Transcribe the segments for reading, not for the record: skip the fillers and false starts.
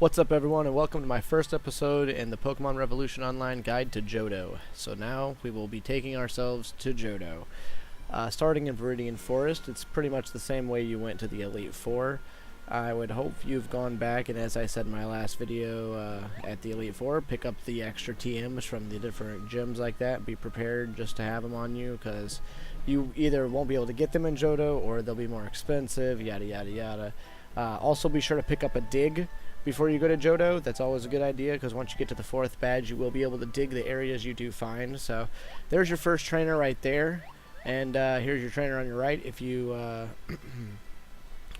What's up everyone, and welcome to my first episode in the Pokemon Revolution Online Guide to Jhoto. So now we will be taking ourselves to Jhoto. Starting in Viridian Forest, it's pretty much the same way you went to the Elite Four. I would hope you've gone back and, as I said in my last video at the Elite Four, pick up the extra TMs from the different gyms like that. Be prepared just to have them on you, because you either won't be able to get them in Jhoto or they'll be more expensive, yada yada yada. Also be sure to pick up a dig before you go to Jhoto. That's always a good idea, because once you get to the 4th badge, you will be able to dig the areas you do find. So there's your first trainer right there, and here's your trainer on your right. If you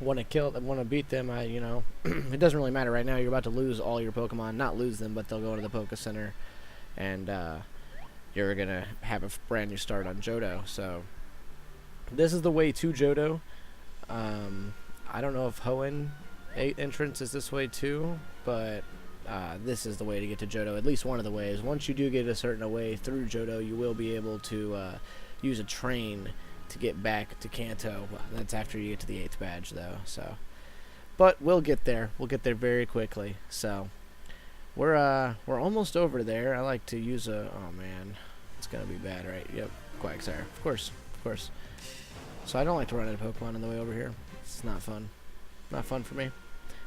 want to beat them, it doesn't really matter right now. You're about to lose all your Pokemon. Not lose them, but they'll go to the Poké Center, and you're gonna have a brand new start on Jhoto. So this is the way to Jhoto. I don't know if Hoenn 8 entrance is this way too, but this is the way to get to Jhoto, at least one of the ways. Once you do get a certain way through Jhoto, you will be able to use a train to get back to Kanto. Well, that's after you get to the 8th badge though, so. But we'll get there. We'll get there very quickly. So we're almost over there. I like to use a, oh man, it's gonna be bad, right? Yep, Quagsire. Of course. So I don't like to run into Pokemon on the way over here. It's not fun. Not fun for me.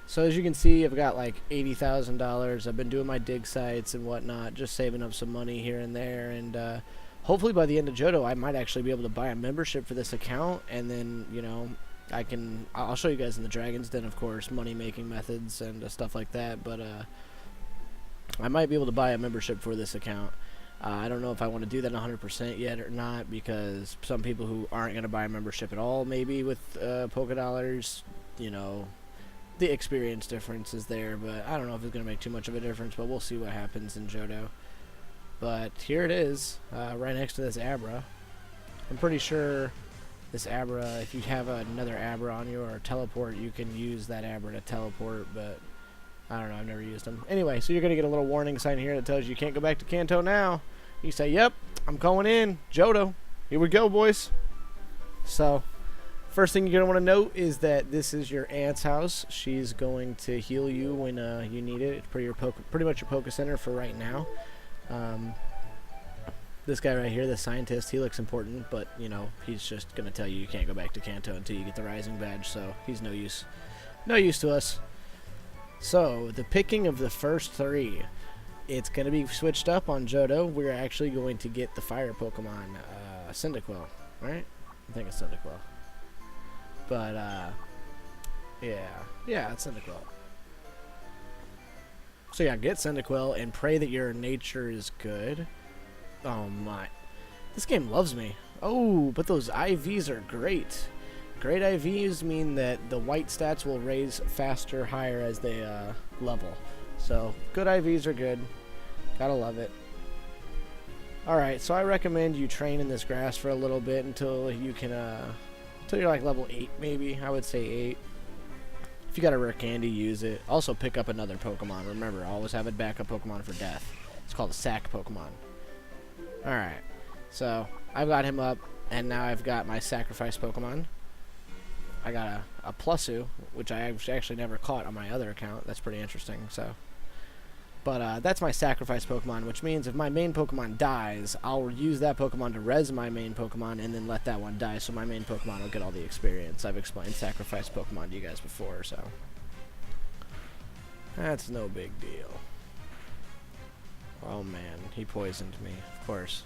So as you can see, I've got like $80,000. I've been doing my dig sites and whatnot, just saving up some money here and there, and hopefully by the end of Jhoto I might actually be able to buy a membership for this account, and then I'll show you guys in the Dragon's Den, of course, money making methods and stuff like that, but I might be able to buy a membership for this account. I don't know if I want to do that 100% yet or not, because some people who aren't going to buy a membership at all, maybe with Pokédollars, the experience difference is there, but I don't know if it's going to make too much of a difference, but we'll see what happens in Jhoto. But here it is, right next to this Abra. I'm pretty sure this Abra, if you have another Abra on you or a teleport, you can use that Abra to teleport, but I don't know, I've never used them. Anyway, so you're going to get a little warning sign here that tells you can't go back to Kanto now. You say, yep, I'm going in, Jhoto. Here we go, boys. So first thing you're going to want to note is that this is your aunt's house. She's going to heal you when you need it. It's pretty much your Poké Center for right now. This guy right here, the scientist, he looks important, but, he's just going to tell you can't go back to Kanto until you get the Rising Badge, so he's no use. No use to us. So, the picking of the first 3, it's going to be switched up on Jhoto. We're actually going to get the fire Pokemon, Cyndaquil, right? I think it's Cyndaquil. But, yeah, it's Cyndaquil. So yeah, get Cyndaquil and pray that your nature is good. Oh my. This game loves me. Oh, but those IVs are great. Great IVs mean that the white stats will raise faster, higher as they level. So, good IVs are good. Gotta love it. Alright, so I recommend you train in this grass for a little bit until you can, until you're like level 8 maybe. I would say 8. If you got a rare candy, use it. Also pick up another Pokemon. Remember, always have a backup Pokemon for death. It's called a sack Pokemon. Alright, so I've got him up, and now I've got my sacrifice Pokemon. I got a Plusu, which I actually never caught on my other account. That's pretty interesting. So, but that's my sacrifice Pokemon, which means if my main Pokemon dies, I'll use that Pokemon to res my main Pokemon and then let that one die, so my main Pokemon will get all the experience. I've explained sacrifice Pokemon to you guys before, so that's no big deal. Oh man, he poisoned me, of course.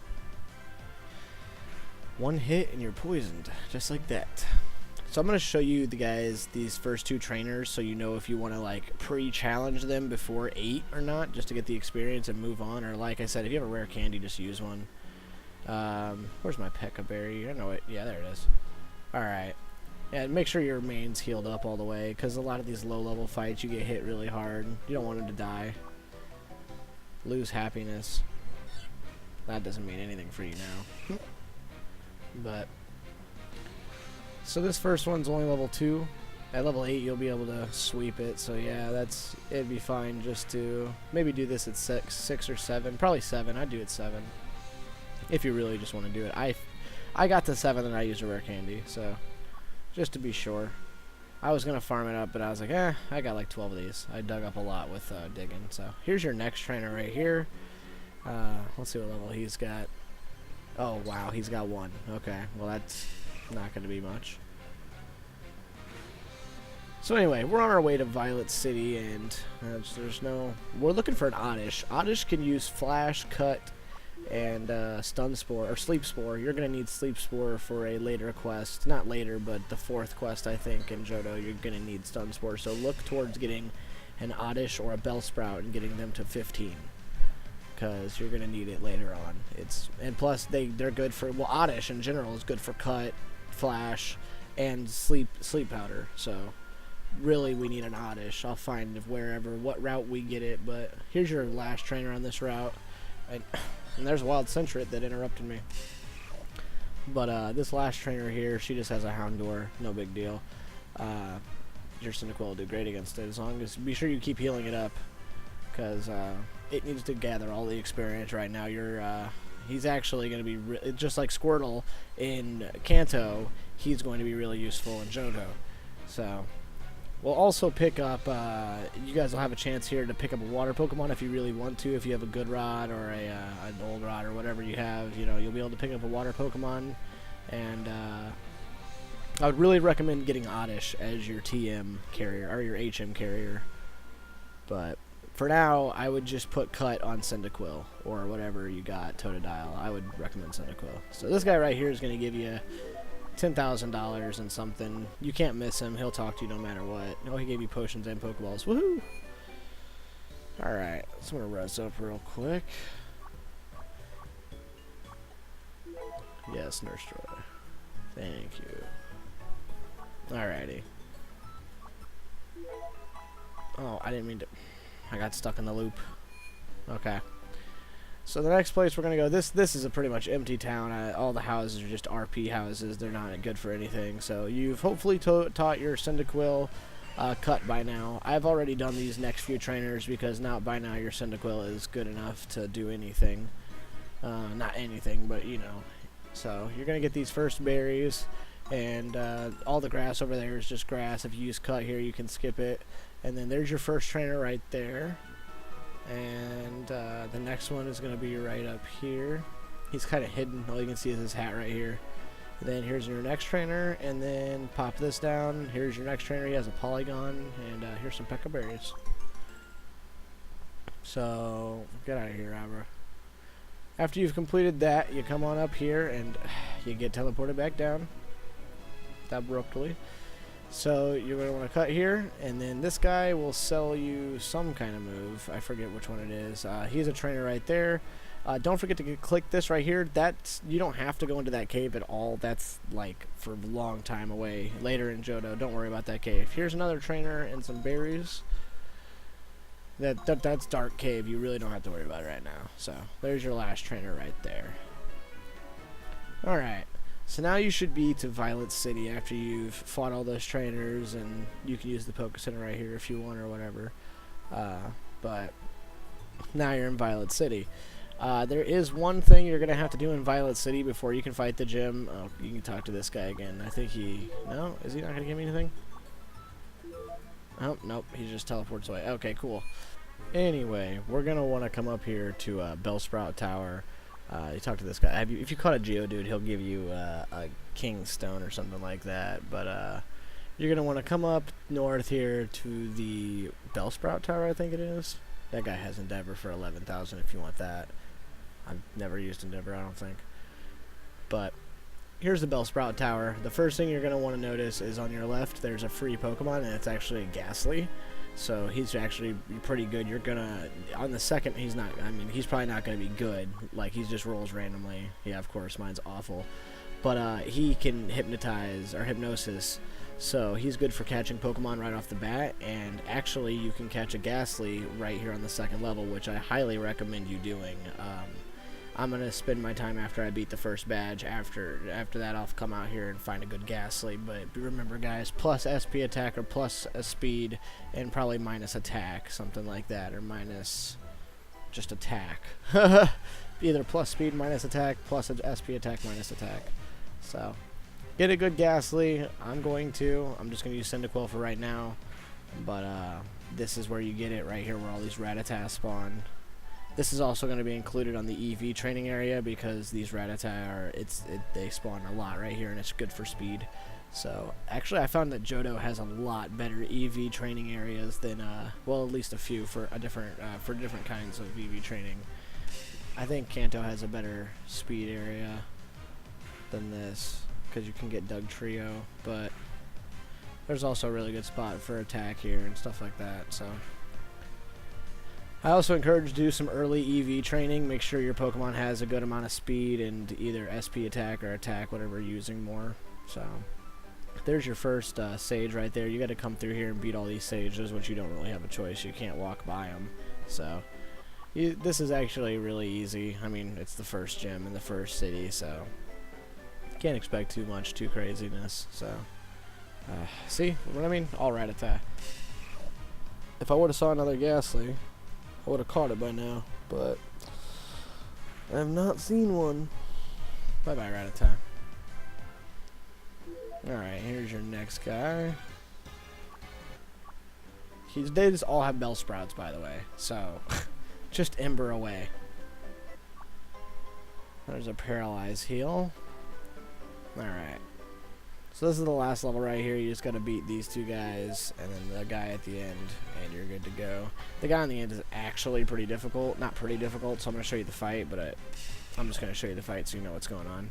One hit and you're poisoned, just like that. So I'm going to show you these first 2 trainers, so you know if you want to like pre-challenge them before 8 or not, just to get the experience and move on. Or like I said, if you have a rare candy, just use one. Where's my P.E.K.K.A berry? I know it. Yeah, there it is. Alright. Yeah, make sure your main's healed up all the way, because a lot of these low-level fights, you get hit really hard. You don't want them to die. Lose happiness. That doesn't mean anything for you now. But so this first one's only level 2. At level 8 you'll be able to sweep it, so yeah, it'd be fine just to maybe do this at 6 or 7. Probably 7. I'd do it 7. If you really just want to do it. I got to 7 and I used a rare candy, so just to be sure. I was gonna farm it up, but I was like, I got like 12 of these. I dug up a lot with digging. So here's your next trainer right here. Let's see what level he's got. Oh wow, he's got 1. Okay, well that's not gonna be much. So anyway, we're on our way to Violet City, and we're looking for an Oddish. Oddish can use Flash, Cut, and Stun Spore, or Sleep Spore. You're going to need Sleep Spore for a later quest. Not later, but the 4th quest, I think, in Jhoto, you're going to need Stun Spore. So look towards getting an Oddish or a Bellsprout and getting them to 15. Because you're going to need it later on. And plus, they're good for, well, Oddish in general is good for Cut, Flash, and Sleep Powder, so really we need an Oddish. I'll find what route we get it, but here's your last trainer on this route. And there's Wild Centret that interrupted me. But this last trainer here, she just has a Houndour, no big deal. Your Cyndaquil will do great against it, as long as, be sure you keep healing it up, because it needs to gather all the experience right now. He's actually going to be, just like Squirtle in Kanto, he's going to be really useful in Jhoto. So we'll also pick up, you guys will have a chance here to pick up a water Pokemon if you really want to. If you have a good rod or an old rod or whatever you have, you'll be able to pick up a water Pokemon. And I would really recommend getting Oddish as your TM carrier, or your HM carrier. But for now, I would just put Cut on Cyndaquil, or whatever you got, Totodile. I would recommend Cyndaquil. So this guy right here is going to give you $10,000 and something. You can't miss him. He'll talk to you no matter what. Oh, he gave you potions and Pokeballs. Woohoo! Alright, so I'm going to res up real quick. Yes, Nurse Joy. Thank you. Alrighty. Oh, I didn't mean to. I got stuck in the loop. Okay. So the next place we're going to go, this is a pretty much empty town. All the houses are just RP houses. They're not good for anything. So you've hopefully taught your Cyndaquil Cut by now. I've already done these next few trainers because by now your Cyndaquil is good enough to do anything. Not anything, but So you're going to get these first berries, and all the grass over there is just grass. If you use Cut here, you can skip it. And then there's your first trainer right there. And the next one is going to be right up here. He's kind of hidden. All you can see is his hat right here. And then here's your next trainer, and then pop this down. Here's your next trainer. He has a Polygon, and here's some Pekka Berries. So get out of here, Abra. After you've completed that, you come on up here, and you get teleported back down abruptly. So you're going to want to cut here, and then this guy will sell you some kind of move. I forget which one it is. He's a trainer right there. Don't forget to click this right here. You don't have to go into that cave at all. That's like for a long time away. Later in Jhoto, don't worry about that cave. Here's another trainer and some berries. That's Dark Cave. You really don't have to worry about it right now. So there's your last trainer right there. Alright. So now you should be to Violet City after you've fought all those trainers, and you can use the Poke Center right here if you want or whatever. But now you're in Violet City. There is one thing you're going to have to do in Violet City before you can fight the gym. Oh, you can talk to this guy again. I think no? Is he not going to give me anything? Oh, nope. He just teleports away. Okay, cool. Anyway, we're going to want to come up here to Bellsprout Tower. You talk to this guy. If you caught a Geodude, he'll give you a King Stone or something like that. But you're going to want to come up north here to the Bellsprout Tower, I think it is. That guy has Endeavor for 11,000 if you want that. I've never used Endeavor, I don't think. But here's the Bellsprout Tower. The first thing you're going to want to notice is on your left, there's a free Pokemon, and it's actually a Ghastly. So he's actually pretty good. You're gonna, on the second, he's probably not gonna be good. Like, he just rolls randomly. Yeah, of course, mine's awful. But he can hypnotize, or hypnosis. So he's good for catching Pokemon right off the bat. And actually, you can catch a Ghastly right here on the second level, which I highly recommend you doing. I'm going to spend my time after I beat the first badge. After that, I'll come out here and find a good Ghastly. But remember, guys, plus SP attack or plus a speed and probably minus attack, something like that, or minus just attack. Either plus speed minus attack, plus SP attack minus attack. So get a good Ghastly. I'm just going to use Cyndaquil for right now. But this is where you get it right here where all these Rattata spawn. This is also going to be included on the EV training area because these Rattata they spawn a lot right here and it's good for speed. So actually I found that Jhoto has a lot better EV training areas than well, at least a few for different kinds of EV training. I think Kanto has a better speed area than this because you can get Doug Trio, but there's also a really good spot for attack here and stuff like that. So I also encourage to do some early EV training. Make sure your Pokemon has a good amount of speed and either SP attack or attack, whatever you're using more. So there's your first Sage right there. You got to come through here and beat all these Sages, which you don't really have a choice. You can't walk by them. So this is actually really easy. I mean, it's the first gym in the first city, so can't expect too craziness. So see what I mean? All Rattata. If I would have saw another Ghastly, I would have caught it by now, but I have not seen one. Bye-bye, Rattata. Alright, here's your next guy. They just all have Bellsprouts, by the way, so just Ember away. There's a Paralyze heal. Alright. So this is the last level right here. You just gotta beat these two guys and then the guy at the end and you're good to go. The guy on the end is actually pretty difficult. Not pretty difficult, so I'm gonna show you the fight, but I'm just gonna show you the fight so you know what's going on.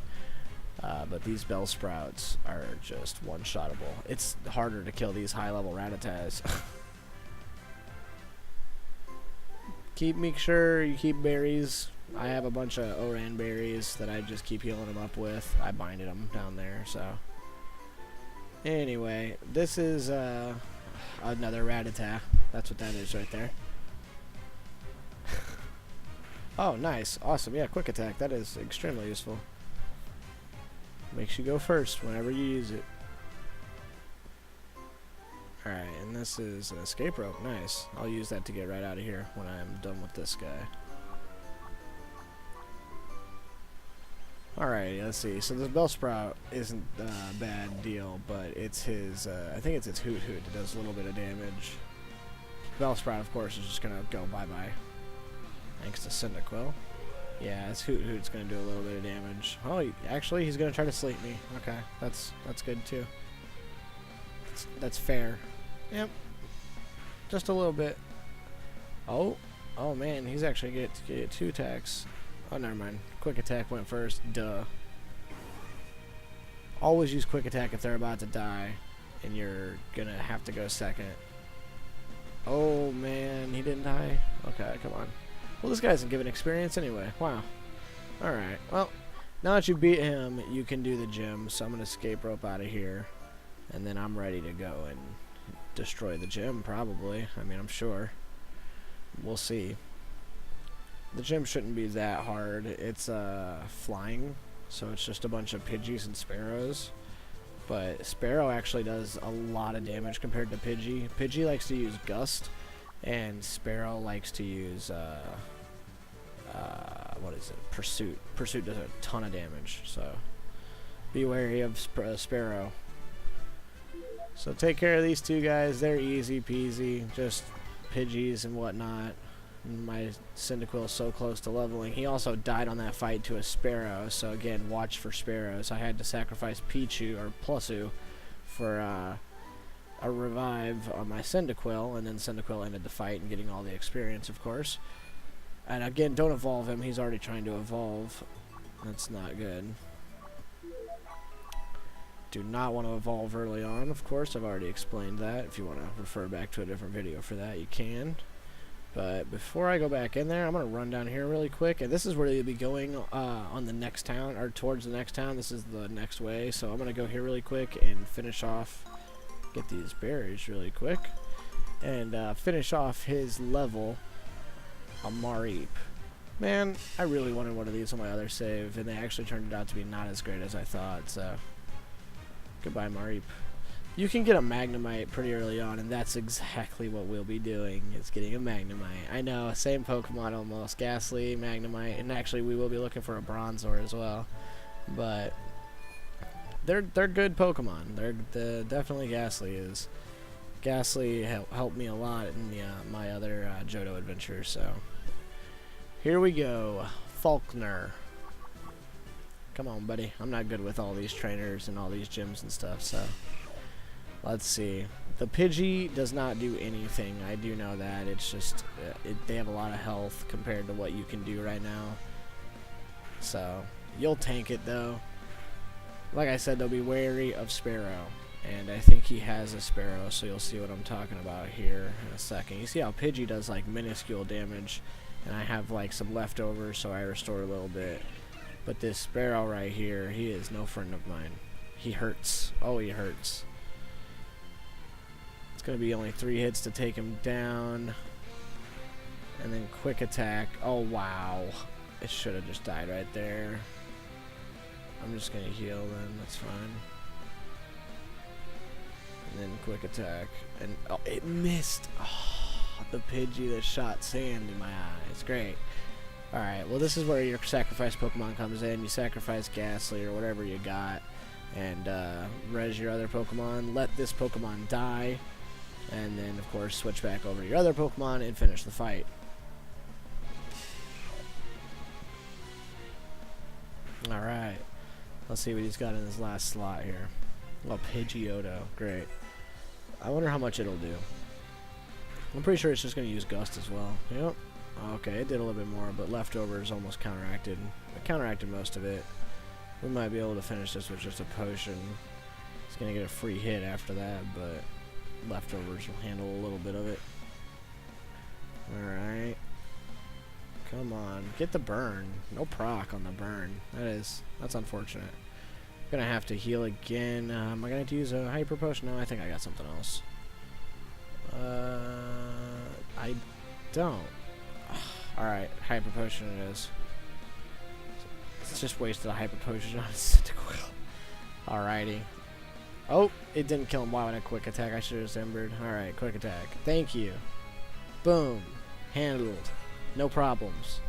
But these Bellsprouts are just one-shottable. It's harder to kill these high-level Rattatas. Make sure you keep berries. I have a bunch of Oran berries that I just keep healing them up with. I binded them down there, so. Anyway, this is another Rattata. That's what that is right there. Oh, nice. Awesome. Yeah, quick attack. That is extremely useful. Makes you go first whenever you use it. Alright, and this is an escape rope. Nice. I'll use that to get right out of here when I'm done with this guy. Alright, let's see. So this Bellsprout isn't a bad deal, but it's his, I think it's its Hoot Hoot that does a little bit of damage. Bellsprout, of course, is just going to go bye-bye. Thanks to Cyndaquil. Yeah, his Hoot Hoot's going to do a little bit of damage. Oh, actually, he's going to try to sleep me. Okay, that's good, too. That's fair. Yep. Just a little bit. Oh, man, he's actually going to get 2 attacks. Oh, never mind. Quick attack went first. Duh. Always use quick attack if they're about to die, and you're gonna have to go second. Oh man, he didn't die. Okay, come on. Well, this guy isn't giving experience anyway. Wow. All right. Well, now that you beat him, you can do the gym. So I'm gonna escape rope out of here, and then I'm ready to go and destroy the gym. Probably. I mean, I'm sure. We'll see. The gym shouldn't be that hard. It's flying, so it's just a bunch of Pidgeys and Sparrows. But Sparrow actually does a lot of damage compared to Pidgey. Pidgey likes to use Gust, and Sparrow likes to use what is it? Pursuit. Pursuit does a ton of damage, so be wary of Sparrow. So take care of these two guys. They're easy peasy, just Pidgeys and whatnot. My Cyndaquil is so close to leveling. He also died on that fight to a Sparrow, so again, watch for Sparrows. I had to sacrifice Pichu, or Plusu, for a revive on my Cyndaquil, and then Cyndaquil ended the fight and getting all the experience, of course. And again, don't evolve him. He's already trying to evolve. That's not good. Do not want to evolve early on, of course. I've already explained that. If you want to refer back to a different video for that, you can. But before I go back in there, I'm going to run down here really quick. And this is where you'll be going on the next town, or towards the next town. This is the next way. So I'm going to go here really quick and finish off, get these berries really quick, and finish off his level, a Mareep. Man, I really wanted one of these on my other save, and they actually turned out to be not as great as I thought. So, goodbye, Mareep. You can get a Magnemite pretty early on, and that's exactly what we'll be doing, is getting a Magnemite. I know, same Pokemon almost, Ghastly, Magnemite, and actually we will be looking for a Bronzor as well. But they're good Pokemon. Definitely Ghastly is. Ghastly helped me a lot in the my other Johto adventures. So here we go, Faulkner. Come on, buddy. I'm not good with all these trainers and all these gyms and stuff. So let's see. The Pidgey does not do anything. I do know that. It's just they have a lot of health compared to what you can do right now. So you'll tank it though. Like I said, they'll be wary of Sparrow. And I think he has a Sparrow, so you'll see what I'm talking about here in a second. You see how Pidgey does like minuscule damage, and I have like some leftovers, so I restore a little bit. But this Sparrow right here, he is no friend of mine. He hurts. Oh, he hurts. It's going to be only 3 hits to take him down. And then quick attack. Oh, wow. It should have just died right there. I'm just going to heal then. That's fine. And then quick attack. And oh, it missed. Oh, the Pidgey that shot sand in my eyes. Great. Alright, well this is where your sacrifice Pokemon comes in. You sacrifice Ghastly or whatever you got. And res your other Pokemon. Let this Pokemon die. And then, of course, switch back over to your other Pokemon and finish the fight. Alright. Let's see what he's got in his last slot here. Oh, Pidgeotto. Great. I wonder how much it'll do. I'm pretty sure it's just going to use Gust as well. Yep. Okay, it did a little bit more, but leftovers almost counteracted. It counteracted most of it. We might be able to finish this with just a potion. It's going to get a free hit after that, but leftovers will handle a little bit of it. Alright. Come on. Get the burn. No proc on the burn. That's unfortunate. I'm going to have to heal again. Am I going to have to use a hyper potion? No, I think I got something else. I don't. Alright, hyper potion it is. It's just wasted a hyper potion on a Cyndaquil. Alrighty. Oh, it didn't kill him. Wow, in a quick attack. I should have just embered. Alright, quick attack. Thank you. Boom. Handled. No problems.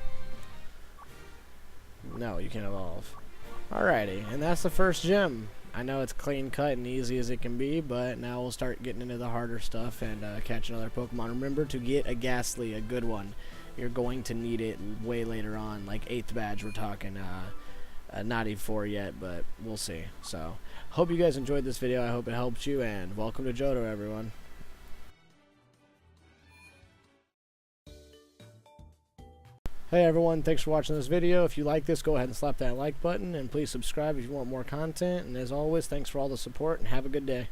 No, you can't evolve. Alrighty, and that's the first gym. I know it's clean cut and easy as it can be, but now we'll start getting into the harder stuff and catch another Pokemon. Remember to get a Ghastly, a good one. You're going to need it way later on, like 8th badge we're talking, not E4 yet, but we'll see. So, hope you guys enjoyed this video, I hope it helped you, and welcome to Johto, everyone. Hey everyone, thanks for watching this video. If you like this, go ahead and slap that like button, and please subscribe if you want more content, and as always, thanks for all the support, and have a good day.